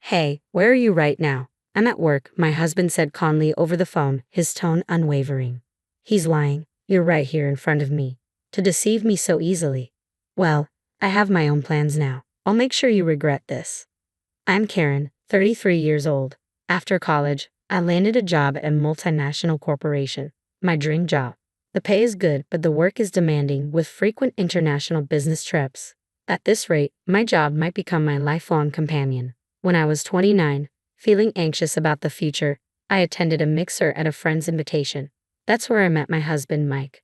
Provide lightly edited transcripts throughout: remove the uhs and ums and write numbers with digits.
Hey, where are you right now? I'm at work, my husband said calmly over the phone, his tone unwavering. He's lying. You're right here in front of me. To deceive me so easily. Well, I have my own plans now. I'll make sure you regret this. I'm Karen, 33 years old. After college, I landed a job at a multinational corporation. My dream job. The pay is good, but the work is demanding with frequent international business trips. At this rate, my job might become my lifelong companion. When I was 29, feeling anxious about the future, I attended a mixer at a friend's invitation. That's where I met my husband, Mike.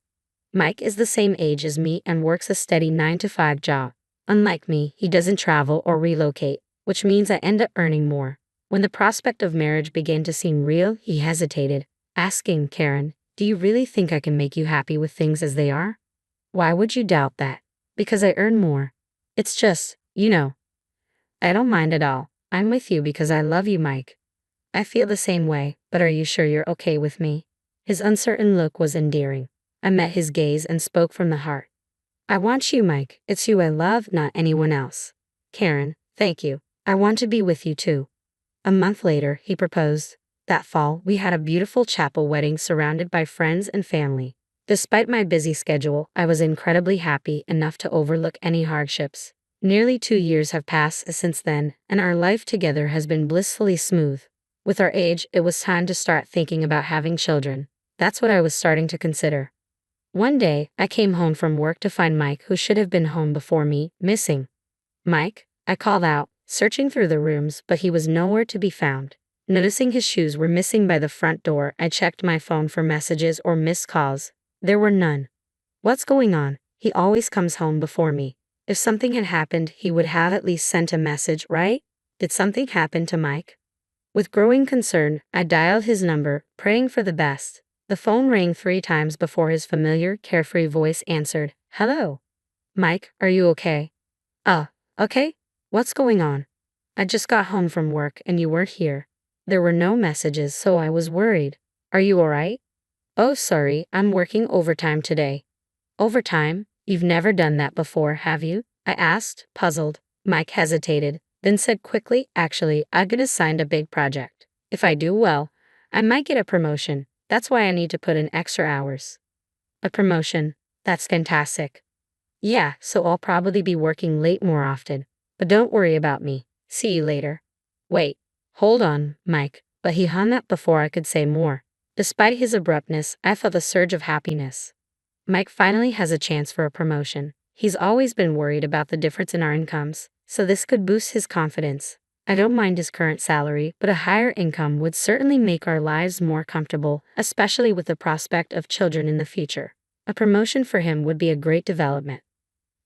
Mike is the same age as me and works a steady 9-to-5 job. Unlike me, he doesn't travel or relocate, which means I end up earning more. When the prospect of marriage began to seem real, he hesitated, asking, Karen, do you really think I can make you happy with things as they are? Why would you doubt that? Because I earn more. It's just, I don't mind at all. I'm with you because I love you, Mike. I feel the same way, but are you sure you're okay with me? His uncertain look was endearing. I met his gaze and spoke from the heart. I want you, Mike. It's you I love, not anyone else. Karen, thank you. I want to be with you too. A month later, he proposed. That fall, we had a beautiful chapel wedding surrounded by friends and family. Despite my busy schedule, I was incredibly happy enough to overlook any hardships. Nearly 2 years have passed since then, and our life together has been blissfully smooth. With our age, it was time to start thinking about having children. That's what I was starting to consider. One day, I came home from work to find Mike, who should have been home before me, missing. Mike? I called out, searching through the rooms, but he was nowhere to be found. Noticing his shoes were missing by the front door, I checked my phone for messages or missed calls. There were none. What's going on? He always comes home before me. If something had happened, he would have at least sent a message, right? Did something happen to Mike? With growing concern, I dialed his number, praying for the best. The phone rang 3 times before his familiar, carefree voice answered. Hello. Mike, are you okay? Okay. What's going on? I just got home from work and you weren't here. There were no messages, so I was worried. Are you alright? Oh, sorry, I'm working overtime today. Overtime? You've never done that before, have you? I asked, puzzled. Mike hesitated, then said quickly, actually, I got assigned a big project. If I do well, I might get a promotion. That's why I need to put in extra hours. A promotion? That's fantastic. Yeah, so I'll probably be working late more often. But don't worry about me. See you later. Wait. Hold on, Mike. But he hung up before I could say more. Despite his abruptness, I felt a surge of happiness. Mike finally has a chance for a promotion. He's always been worried about the difference in our incomes, so this could boost his confidence. I don't mind his current salary, but a higher income would certainly make our lives more comfortable, especially with the prospect of children in the future. A promotion for him would be a great development.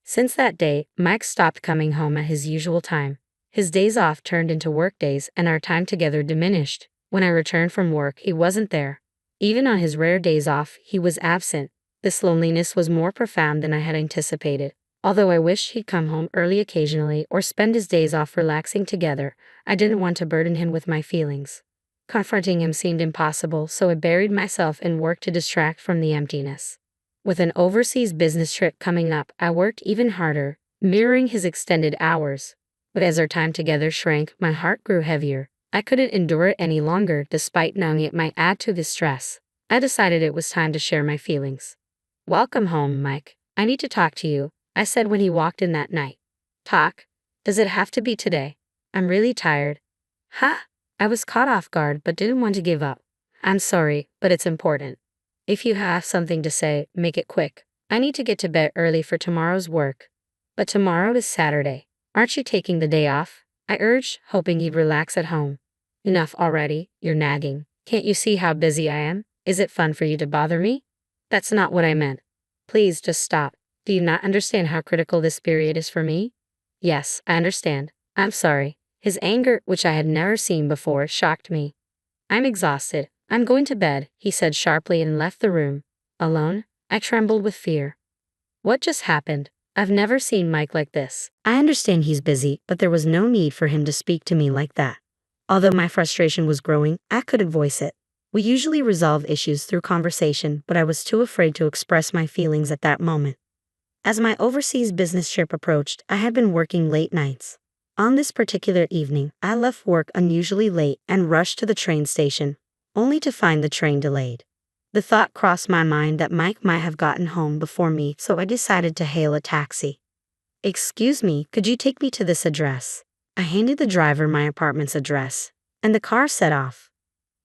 Since that day, Mike stopped coming home at his usual time. His days off turned into work days and our time together diminished. When I returned from work, he wasn't there. Even on his rare days off, he was absent. This loneliness was more profound than I had anticipated. Although I wished he'd come home early occasionally or spend his days off relaxing together, I didn't want to burden him with my feelings. Confronting him seemed impossible, so I buried myself in work to distract from the emptiness. With an overseas business trip coming up, I worked even harder, mirroring his extended hours. But as our time together shrank, my heart grew heavier. I couldn't endure it any longer, despite knowing it might add to the stress. I decided it was time to share my feelings. Welcome home, Mike. I need to talk to you, I said when he walked in that night. Talk? Does it have to be today? I'm really tired. I was caught off guard but didn't want to give up. I'm sorry, but it's important. If you have something to say, make it quick. I need to get to bed early for tomorrow's work. But tomorrow is Saturday. Aren't you taking the day off? I urged, hoping he'd relax at home. Enough already, you're nagging. Can't you see how busy I am? Is it fun for you to bother me? That's not what I meant. Please just stop. Do you not understand how critical this period is for me? Yes, I understand. I'm sorry. His anger, which I had never seen before, shocked me. I'm exhausted. I'm going to bed, he said sharply and left the room. Alone, I trembled with fear. What just happened? I've never seen Mike like this. I understand he's busy, but there was no need for him to speak to me like that. Although my frustration was growing, I couldn't voice it. We usually resolve issues through conversation, but I was too afraid to express my feelings at that moment. As my overseas business trip approached, I had been working late nights. On this particular evening, I left work unusually late and rushed to the train station, only to find the train delayed. The thought crossed my mind that Mike might have gotten home before me, so I decided to hail a taxi. "Excuse me, could you take me to this address?" I handed the driver my apartment's address, and the car set off.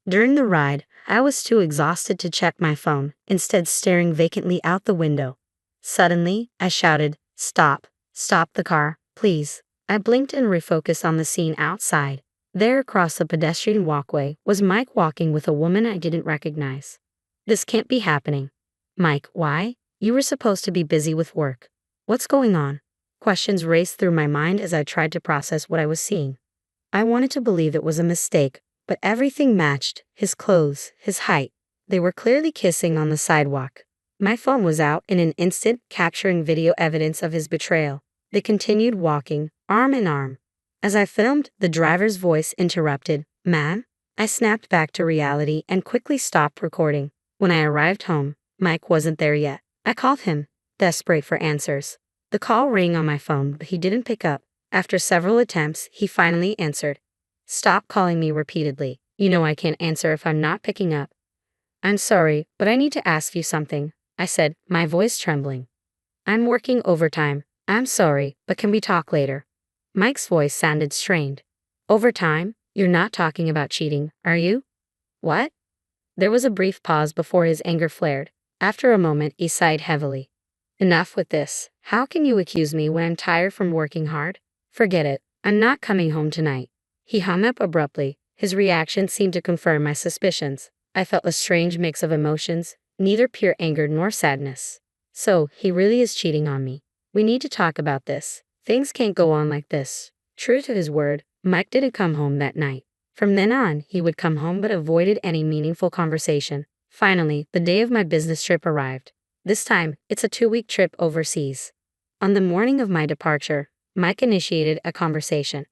During the ride, I was too exhausted to check my phone, instead staring vacantly out the window. Suddenly, I shouted, "Stop! Stop the car, please." I blinked and refocused on the scene outside. There across the pedestrian walkway was Mike walking with a woman I didn't recognize. This can't be happening. "Mike, why? You were supposed to be busy with work. What's going on?" Questions raced through my mind as I tried to process what I was seeing. I wanted to believe it was a mistake, but everything matched: his clothes, his height. They were clearly kissing on the sidewalk. My phone was out in an instant, capturing video evidence of his betrayal. They continued walking, arm in arm. As I filmed, the driver's voice interrupted. "Ma'am?" I snapped back to reality and quickly stopped recording. When I arrived home, Mike wasn't there yet. I called him, desperate for answers. The call rang on my phone, but he didn't pick up. After several attempts, he finally answered. "Stop calling me repeatedly. You know I can't answer if I'm not picking up." "I'm sorry, but I need to ask you something," I said, my voice trembling. "I'm working overtime. I'm sorry, but can we talk later?" Mike's voice sounded strained. "Overtime? You're not talking about cheating, are you?" "What?" There was a brief pause before his anger flared. After a moment, he sighed heavily. "Enough with this. How can you accuse me when I'm tired from working hard? Forget it. I'm not coming home tonight." He hung up abruptly. His reaction seemed to confirm my suspicions. I felt a strange mix of emotions, neither pure anger nor sadness. So, he really is cheating on me. We need to talk about this. Things can't go on like this. True to his word, Mike didn't come home that night. From then on, he would come home but avoided any meaningful conversation. Finally, the day of my business trip arrived. This time, it's a 2-week trip overseas. On the morning of my departure, Mike initiated a conversation.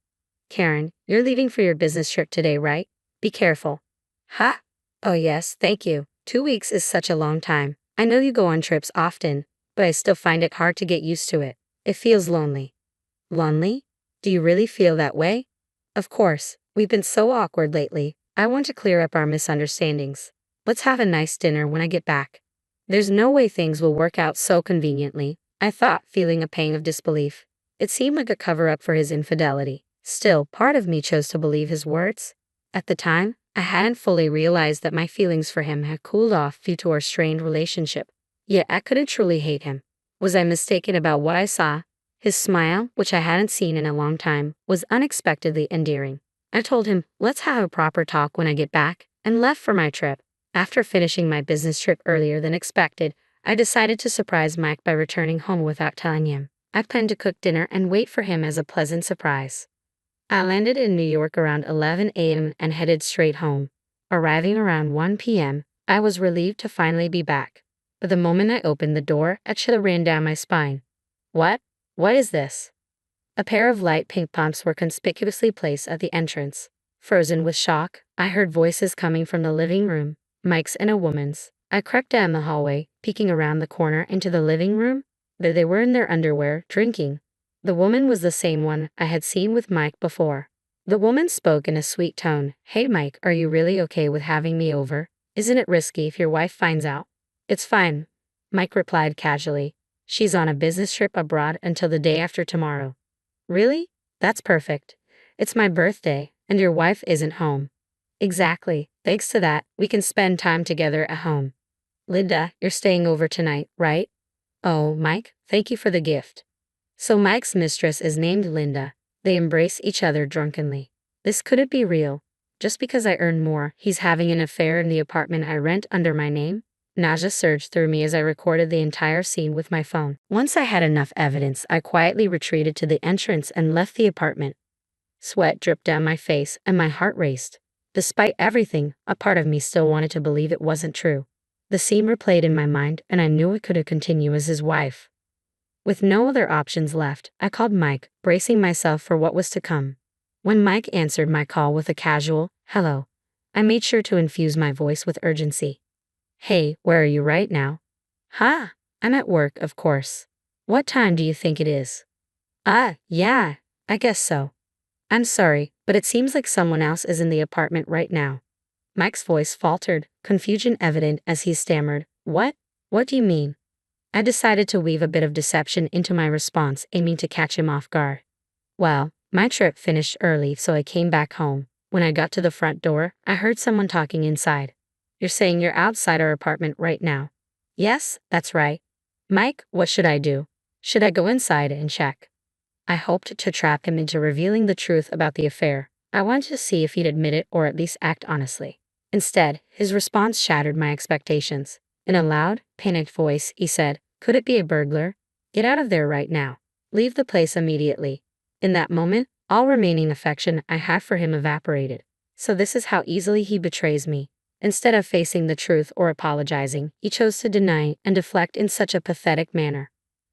"Karen, you're leaving for your business trip today, right? Be careful." "Huh? Oh yes, thank you. 2 weeks is such a long time. I know you go on trips often, but I still find it hard to get used to it. It feels lonely." "Lonely? Do you really feel that way?" "Of course. We've been so awkward lately. I want to clear up our misunderstandings. Let's have a nice dinner when I get back." There's no way things will work out so conveniently, I thought, feeling a pang of disbelief. It seemed like a cover-up for his infidelity. Still, part of me chose to believe his words. At the time, I hadn't fully realized that my feelings for him had cooled off due to our strained relationship. Yet I couldn't truly hate him. Was I mistaken about what I saw? His smile, which I hadn't seen in a long time, was unexpectedly endearing. I told him, "Let's have a proper talk when I get back," and left for my trip. After finishing my business trip earlier than expected, I decided to surprise Mike by returning home without telling him. I planned to cook dinner and wait for him as a pleasant surprise. I landed in New York around 11 a.m. and headed straight home. Arriving around 1 p.m., I was relieved to finally be back. But the moment I opened the door, a chill ran down my spine. What? What is this? A pair of light pink pumps were conspicuously placed at the entrance. Frozen with shock, I heard voices coming from the living room, Mike's and a woman's. I crept down the hallway, peeking around the corner into the living room. There they were in their underwear, drinking. The woman was the same one I had seen with Mike before. The woman spoke in a sweet tone. "Hey Mike, are you really okay with having me over? Isn't it risky if your wife finds out?" "It's fine," Mike replied casually. "She's on a business trip abroad until the day after tomorrow." "Really? That's perfect. It's my birthday, and your wife isn't home." "Exactly. Thanks to that, we can spend time together at home." "Linda, you're staying over tonight, right?" "Oh, Mike, thank you for the gift." So Mike's mistress is named Linda. They embrace each other drunkenly. This couldn't be real. Just because I earn more, he's having an affair in the apartment I rent under my name? Nausea surged through me as I recorded the entire scene with my phone. Once I had enough evidence, I quietly retreated to the entrance and left the apartment. Sweat dripped down my face and my heart raced. Despite everything, a part of me still wanted to believe it wasn't true. The scene replayed in my mind, and I knew it couldn't continue as his wife. With no other options left, I called Mike, bracing myself for what was to come. When Mike answered my call with a casual, "Hello," I made sure to infuse my voice with urgency. "Hey, where are you right now?" "Huh? I'm at work, of course. What time do you think it is?" "Yeah, I guess so." I'm sorry, but it seems like someone else is in the apartment right now. Mike's voice faltered, confusion evident as he stammered, What? What do you mean? I decided to weave a bit of deception into my response, aiming to catch him off guard. Well, my trip finished early, so I came back home. When I got to the front door, I heard someone talking inside. You're saying you're outside our apartment right now? Yes, that's right. Mike, what should I do? Should I go inside and check? I hoped to trap him into revealing the truth about the affair. I wanted to see if he'd admit it or at least act honestly. Instead, his response shattered my expectations. In a loud, panicked voice, he said, Could it be a burglar? Get out of there right now. Leave the place immediately. In that moment, all remaining affection I had for him evaporated. So this is how easily he betrays me. Instead of facing the truth or apologizing, he chose to deny and deflect in such a pathetic manner.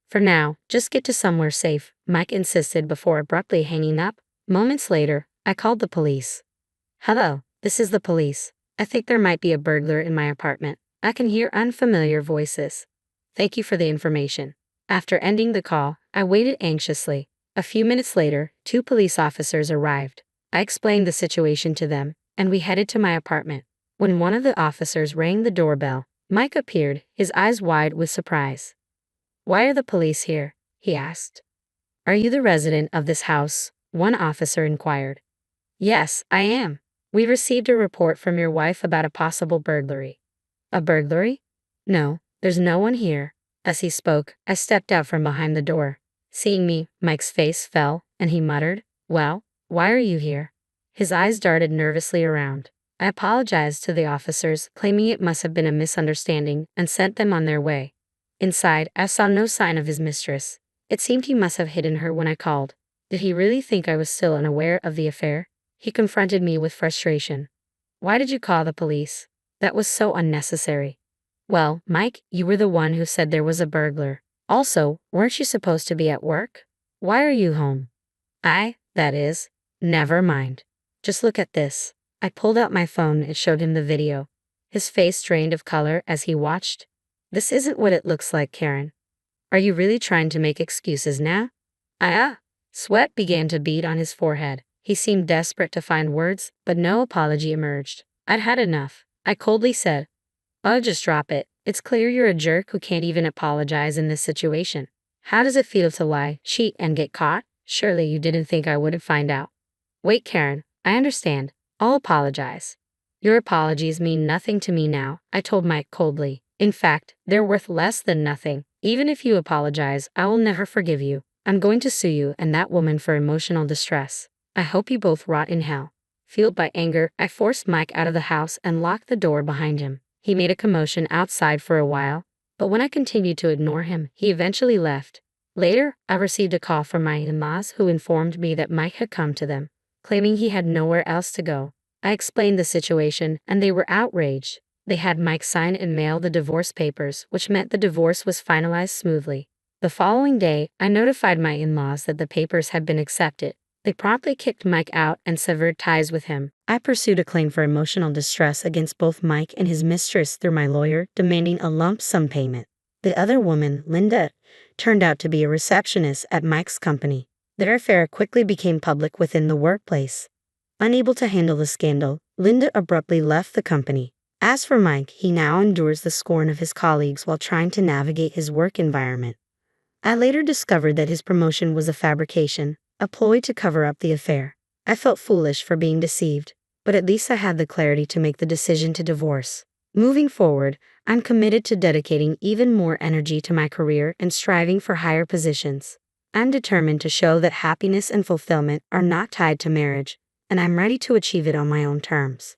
For now, just get to somewhere safe, Mike insisted before abruptly hanging up. Moments later, I called the police. Hello, this is the police. I think there might be a burglar in my apartment. I can hear unfamiliar voices. Thank you for the information. After ending the call, I waited anxiously. A few minutes later, 2 police officers arrived. I explained the situation to them, and we headed to my apartment. When one of the officers rang the doorbell, Mike appeared, his eyes wide with surprise. Why are the police here? He asked. Are you the resident of this house? One officer inquired. Yes, I am. We received a report from your wife about a possible burglary. A burglary? No, there's no one here. As he spoke, I stepped out from behind the door. Seeing me, Mike's face fell, and he muttered, Well, why are you here? His eyes darted nervously around. I apologized to the officers, claiming it must have been a misunderstanding, and sent them on their way. Inside, I saw no sign of his mistress. It seemed he must have hidden her when I called. Did he really think I was still unaware of the affair? He confronted me with frustration. Why did you call the police? That was so unnecessary. Well, Mike, you were the one who said there was a burglar. Also, weren't you supposed to be at work? Why are you home? That is. Never mind. Just look at this. I pulled out my phone and showed him the video. His face drained of color as he watched. This isn't what it looks like, Karen. Are you really trying to make excuses now? Sweat began to bead on his forehead. He seemed desperate to find words, but no apology emerged. I'd had enough. I coldly said, Oh, just drop it. It's clear you're a jerk who can't even apologize in this situation. How does it feel to lie, cheat, and get caught? Surely you didn't think I wouldn't find out. Wait, Karen, I understand. I'll apologize. Your apologies mean nothing to me now, I told Mike coldly. In fact, they're worth less than nothing. Even if you apologize, I will never forgive you. I'm going to sue you and that woman for emotional distress. I hope you both rot in hell. Fueled by anger, I forced Mike out of the house and locked the door behind him. He made a commotion outside for a while, but when I continued to ignore him, he eventually left. Later, I received a call from my in-laws who informed me that Mike had come to them, claiming he had nowhere else to go. I explained the situation, and they were outraged. They had Mike sign and mail the divorce papers, which meant the divorce was finalized smoothly. The following day, I notified my in-laws that the papers had been accepted. They promptly kicked Mike out and severed ties with him. I pursued a claim for emotional distress against both Mike and his mistress through my lawyer, demanding a lump sum payment. The other woman, Linda, turned out to be a receptionist at Mike's company. Their affair quickly became public within the workplace. Unable to handle the scandal, Linda abruptly left the company. As for Mike, he now endures the scorn of his colleagues while trying to navigate his work environment. I later discovered that his promotion was a fabrication, a ploy to cover up the affair. I felt foolish for being deceived, but at least I had the clarity to make the decision to divorce. Moving forward, I'm committed to dedicating even more energy to my career and striving for higher positions. I'm determined to show that happiness and fulfillment are not tied to marriage, and I'm ready to achieve it on my own terms.